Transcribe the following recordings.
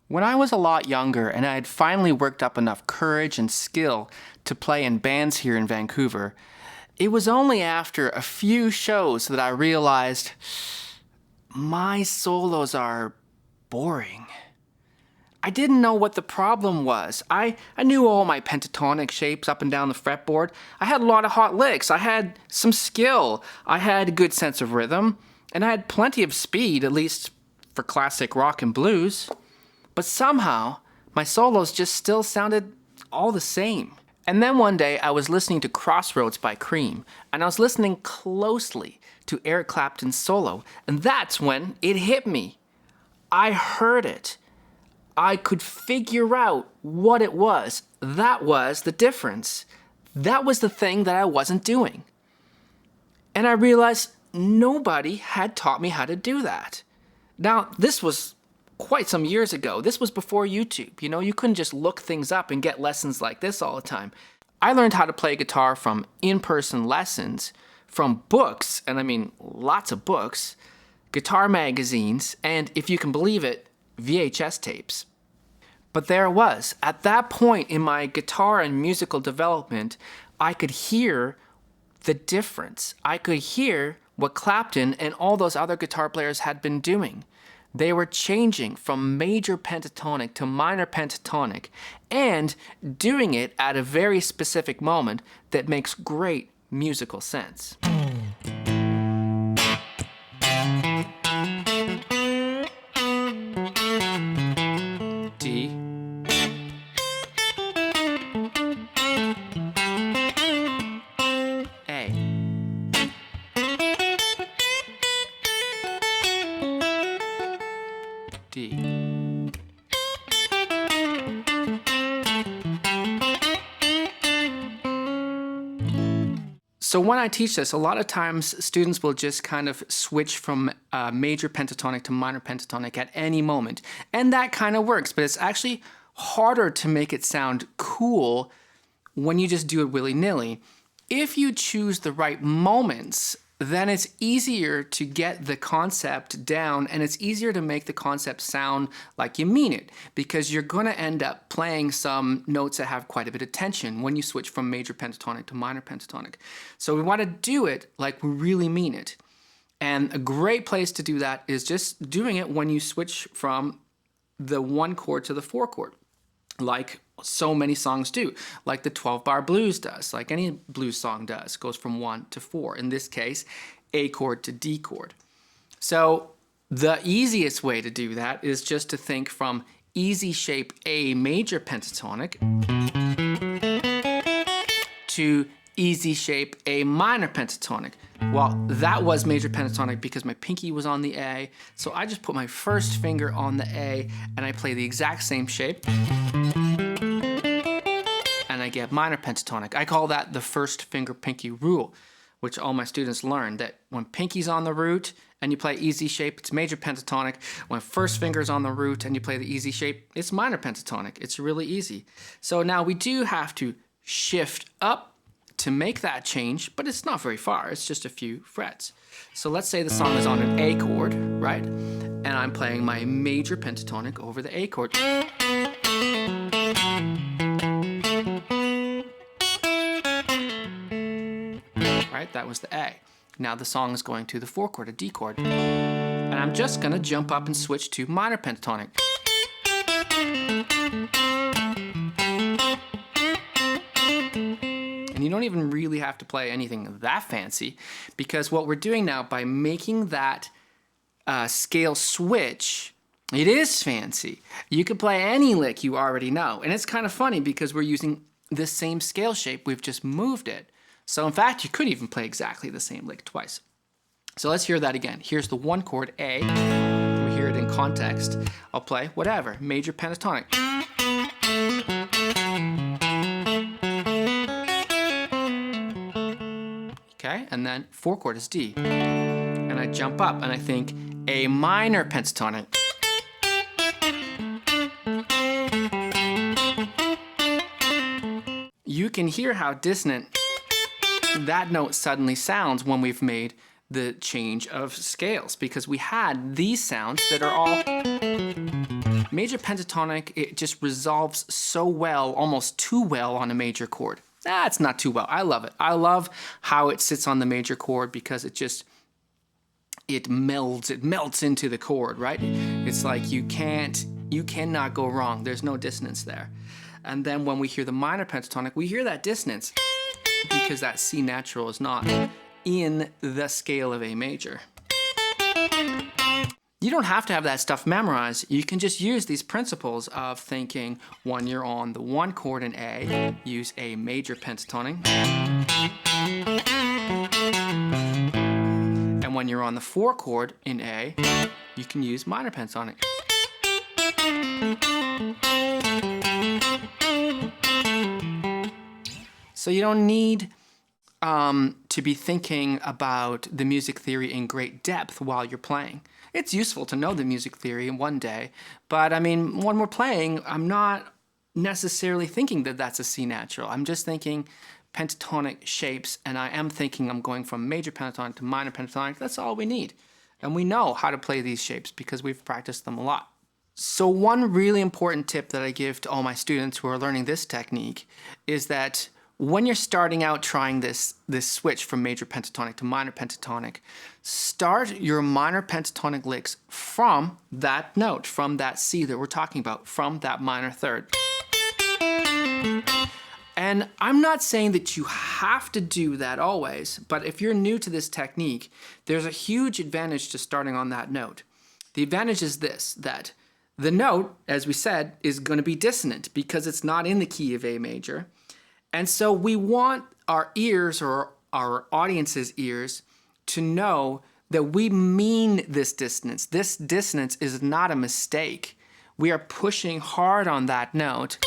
When I was a lot younger and I had finally worked up enough courage and skill to play in bands here in Vancouver, it was only after a few shows that I realized my solos are boring. I didn't know what the problem was. I knew all my pentatonic shapes up and down the fretboard. I had a lot of hot licks. I had some skill. I had a good sense of rhythm. And I had plenty of speed, at least for classic rock and blues. But somehow, my solos just still sounded all the same. And then one day, I was listening to Crossroads by Cream, and I was listening closely to Eric Clapton's solo, and that's when it hit me. I heard it. I could figure out what it was. That was the difference. That was the thing that I wasn't doing. And I realized nobody had taught me how to do that. Now, this was quite some years ago. This was before YouTube. You know, you couldn't just look things up and get lessons like this all the time. I learned how to play guitar from in-person lessons, from books, and I mean lots of books, guitar magazines, and if you can believe it, VHS tapes. But there it was. At that point in my guitar and musical development, I could hear the difference. I could hear what Clapton and all those other guitar players had been doing. They were changing from major pentatonic to minor pentatonic and doing it at a very specific moment that makes great musical sense. D. D. So when I teach this, a lot of times students will just kind of switch from major pentatonic to minor pentatonic at any moment. And that kind of works, but it's actually harder to make it sound cool when you just do it willy-nilly. If you choose the right moments, then it's easier to get the concept down, and it's easier to make the concept sound like you mean it, because you're going to end up playing some notes that have quite a bit of tension when you switch from major pentatonic to minor pentatonic. So we want to do it like we really mean it. And a great place to do that is just doing it when you switch from the 1 chord to the 4 chord, like so many songs do, like the 12-bar blues does, like any blues song does, goes from 1 to 4. In this case, A chord to D chord. So the easiest way to do that is just to think from easy shape A major pentatonic to easy shape A minor pentatonic. Well, that was major pentatonic because my pinky was on the A, so I just put my first finger on the A and I play the exact same shape. And I get minor pentatonic. I call that the first finger pinky rule, which all my students learn, that when pinky's on the root and you play easy shape, it's major pentatonic. When first finger's on the root and you play the easy shape, it's minor pentatonic. It's really easy. So now we do have to shift up to make that change, but it's not very far. It's just a few frets. So let's say the song is on an A chord, right? And I'm playing my major pentatonic over the A chord. Right, that was the A. Now the song is going to the 4 chord, a D chord. And I'm just gonna jump up and switch to minor pentatonic. And you don't even really have to play anything that fancy, because what we're doing now by making that scale switch, it is fancy. You could play any lick you already know. And it's kind of funny because we're using the same scale shape, we've just moved it. So in fact, you could even play exactly the same lick twice. So let's hear that again. Here's the 1 chord, A. We hear it in context. I'll play whatever, major pentatonic. Okay, and then 4 chord is D. And I jump up and I think A minor pentatonic. You can hear how dissonant that note suddenly sounds when we've made the change of scales, because we had these sounds that are all Major pentatonic, it just resolves so well, almost too well on a major chord. It's not too well. I love it. I love how it sits on the major chord because it melts into the chord, right? It's like you cannot go wrong. There's no dissonance there. And then when we hear the minor pentatonic, we hear that dissonance because that C natural is not in the scale of A major. You don't have to have that stuff memorized. You can just use these principles of thinking when you're on the 1 chord in A, use a major pentatonic. And when you're on the 4 chord in A, you can use minor pentatonic. So you don't need to be thinking about the music theory in great depth while you're playing. It's useful to know the music theory in one day, but I mean, when we're playing, I'm not necessarily thinking that that's a C natural. I'm just thinking pentatonic shapes, and I am thinking I'm going from major pentatonic to minor pentatonic. That's all we need. And we know how to play these shapes because we've practiced them a lot. So one really important tip that I give to all my students who are learning this technique is that when you're starting out trying this switch from major pentatonic to minor pentatonic, start your minor pentatonic licks from that note, from that C that we're talking about, from that minor third. And I'm not saying that you have to do that always, but if you're new to this technique, there's a huge advantage to starting on that note. The advantage is this, that the note, as we said, is going to be dissonant because it's not in the key of A major. And so we want our ears, or our audience's ears, to know that we mean this dissonance. This dissonance is not a mistake. We are pushing hard on that note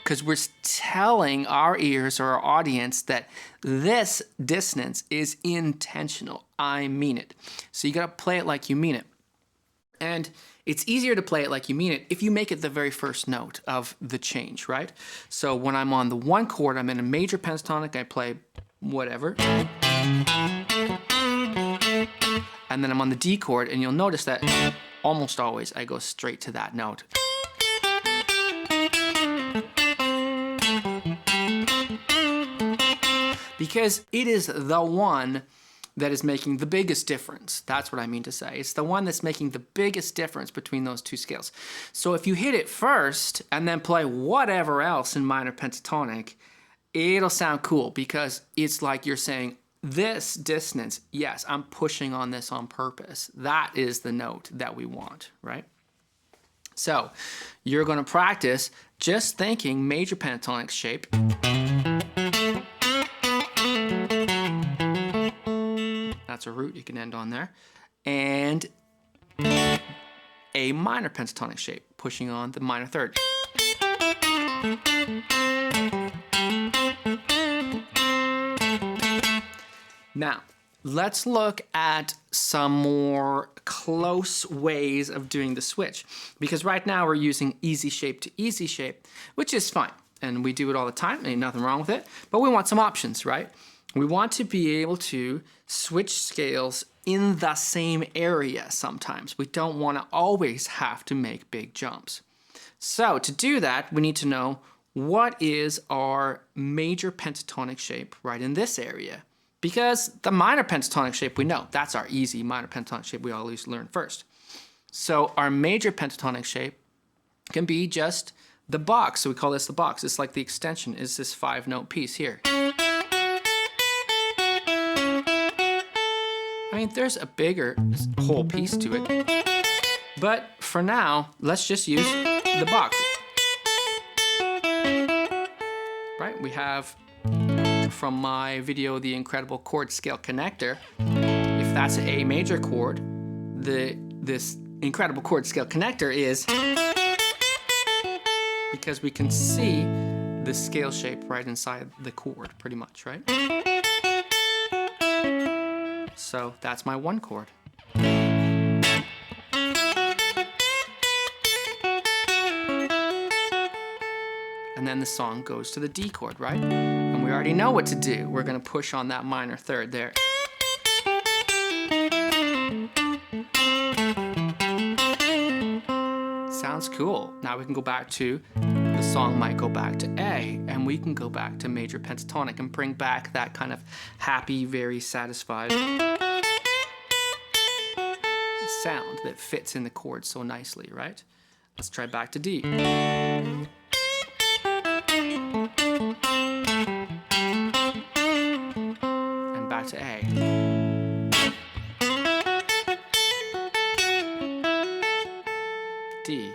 because we're telling our ears or our audience that this dissonance is intentional. I mean it. So you got to play it like you mean it. And it's easier to play it like you mean it if you make it the very first note of the change, right? So when I'm on the 1 chord, I'm in a major pentatonic, I play whatever. And then I'm on the D chord, and you'll notice that almost always I go straight to that note. Because it is the one that is making the biggest difference. That's what I mean to say. It's the one that's making the biggest difference between those two scales. So if you hit it first and then play whatever else in minor pentatonic, it'll sound cool because it's like you're saying, this dissonance, yes, I'm pushing on this on purpose. That is the note that we want, right? So you're going to practice just thinking major pentatonic shape. That's a root you can end on there. And a minor pentatonic shape, pushing on the minor third. Now, let's look at some more close ways of doing the switch. Because right now we're using easy shape to easy shape, which is fine. And we do it all the time, ain't nothing wrong with it. But we want some options, right? We want to be able to switch scales in the same area sometimes. We don't want to always have to make big jumps. So to do that, we need to know what is our major pentatonic shape right in this area. Because the minor pentatonic shape we know, that's our easy minor pentatonic shape we always learn first. So our major pentatonic shape can be just the box. So we call this the box. It's like the extension is this 5-note piece here. I mean, there's a bigger whole piece to it. But for now, let's just use the box. Right? We have, from my video, the incredible chord scale connector. If that's an A major chord, this incredible chord scale connector is because we can see the scale shape right inside the chord, pretty much, right? So that's my 1 chord. And then the song goes to the D chord, right? And we already know what to do. We're going to push on that minor third there. Sounds Cool. Now we can go back to, the song might go back to A, and we can go back to major pentatonic and bring back that kind of happy, very satisfied sound that fits in the chord so nicely, right? Let's try back to D. And back to A. D.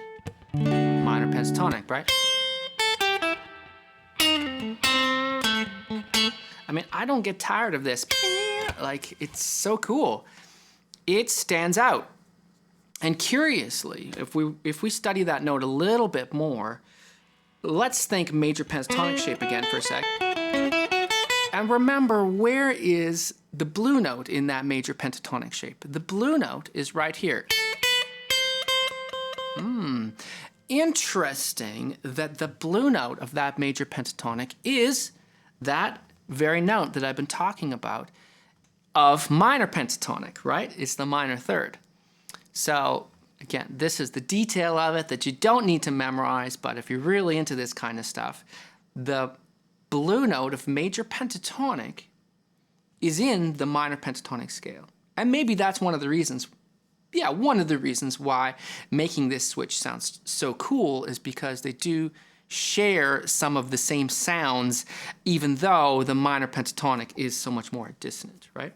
Minor pentatonic, right? I mean, I don't get tired of this. Like, it's so cool. It stands out. And curiously, if we study that note a little bit more, let's think major pentatonic shape again for a sec. And remember, where is the blue note in that major pentatonic shape? The blue note is right here. Interesting that the blue note of that major pentatonic is that very note that I've been talking about of minor pentatonic, right? It's the minor third. So again, this is the detail of it that you don't need to memorize, but if you're really into this kind of stuff, the blue note of major pentatonic is in the minor pentatonic scale. And maybe that's one of the reasons, why making this switch sounds so cool is because they do share some of the same sounds, even though the minor pentatonic is so much more dissonant, right?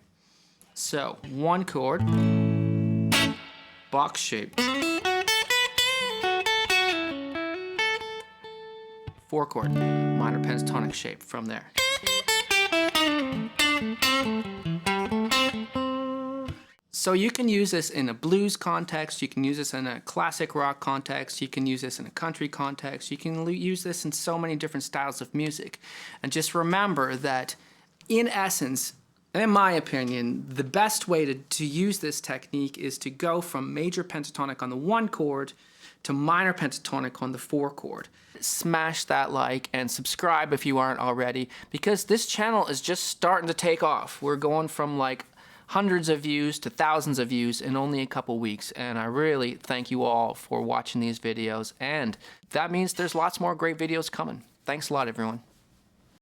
So, one chord, box shape, four chord, minor pentatonic shape from there. So you can use this in a blues context, you can use this in a classic rock context, you can use this in a country context, you can use this in so many different styles of music. And just remember that, in essence, in my opinion, the best way to use this technique is to go from major pentatonic on the one chord to minor pentatonic on the four chord. Smash that like and subscribe if you aren't already, because this channel is just starting to take off. We're going from like hundreds of views to thousands of views in only a couple weeks, and I really thank you all for watching these videos, and that means there's lots more great videos coming. Thanks a lot, everyone.